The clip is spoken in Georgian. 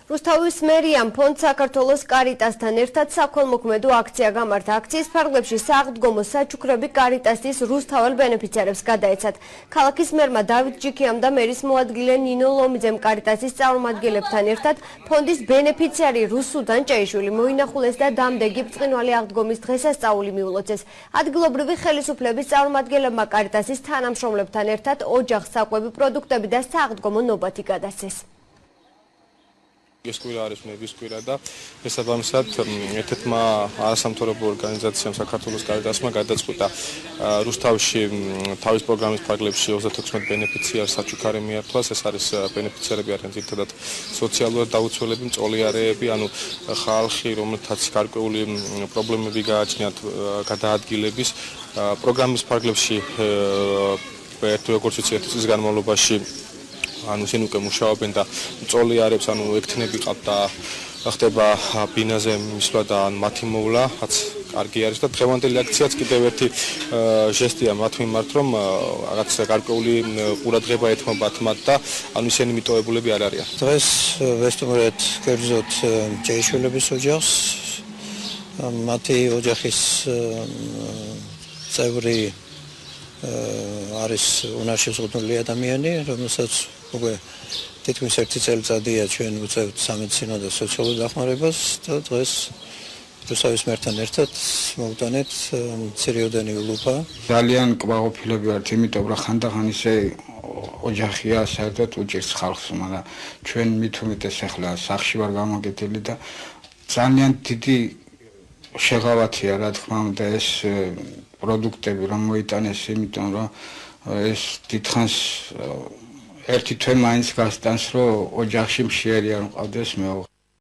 რუსთავის მერიამ ფონდ საქართველოს კარიტასთან ერთად საქველმოქმედო აქცია გამართა. აქციის ფარგლებში საღდგომო საჩუქრები კარიტასის რუსთაველ ბენეფიციარებს გადაეცათ. ქალაქის მერმა დავით ჯიქიამ და მერის მოადგილე ნინო ლომიძემ კარიტასის წარმომადგენლებთან ერთად ფონდის ბენეფიციარი რუსუდან ჭეიშვილი მოინახულეს და დამდეგი ბრწყინვალე აღდგომის დღესასწაული მიულოცეს. ადგილობრივი ხელისუფლების წარმომადგენლებმა კარიტასის თანამშრომლებთან ერთად ოჯახს საკვები პროდუქტები და საღდგომო ნობათი გადასცეს. ეს კვირა არის ნების კვირა და შესაბამისად ერთ-ერთმა არასამთავრობო ორგანიზაციამ საქართველოს კარიტასმა გადაწყვიტა რუსთავში თავის პროგრამის ფარგლებში 36 ბენეფიციარს საჩუქარი მიართვას. ეს არის ბენეფიციარები არიან ძირითადად სოციალურად დაუცველები მწოლიარეები, ანუ ხალხი, რომელთაც გარკვეული პრობლემები გააჩნიათ გადაადგილების. პროგრამის ფარგლებში როგორც ვიცი წლის განმავლობაში ანუ ისინი უკვე მუშაობენ და მწოლიარებს ანუ ექთნები ყავთ და ხდება ბინაზე მისვლა და მათი მოვლა, რაც კარგი არის და დღევანდელი აქციაც კიდევ ერთი ჟესტია მათ მიმართ, რომ რაღაც გარკვეული ყურადღება ეთმობათ მათ და ანუ ისინი მიტოვებულები არ არიან. დღეს ვესტუმრეთ კერძოდ ჭეიშვილების ოჯახს, მათი ოჯახის წევრი არის უნარში ზღუდული ადამიანი, რომელსაც უკვე თითქმის ერთი წელიწადია ჩვენ ვუწევთ სამედიცინო და სოციალურ დახმარებას და დღეს რუსთავის მერთან ერთად მოვუტანეთ მცირეოდენი ულუფა. ძალიან კმაყოფილები ვართ, იმიტომ რომ ხანდახან ისე ოჯახია საერთოდ უჭირს ხალხს, მაგრამ ჩვენ მით უმეტეს ახლა სახლში ვარ გამაგეთილი და ძალიან დიდი შეღავათია რა თქმა უნდა ეს პროდუქტები რომ მოიტანეს, იმიტომ რომ ეს დიდხანს ერთი თვე მაინც გასტანს, რომ ოჯახში მშიერი არ მყავდეს მეუღლე.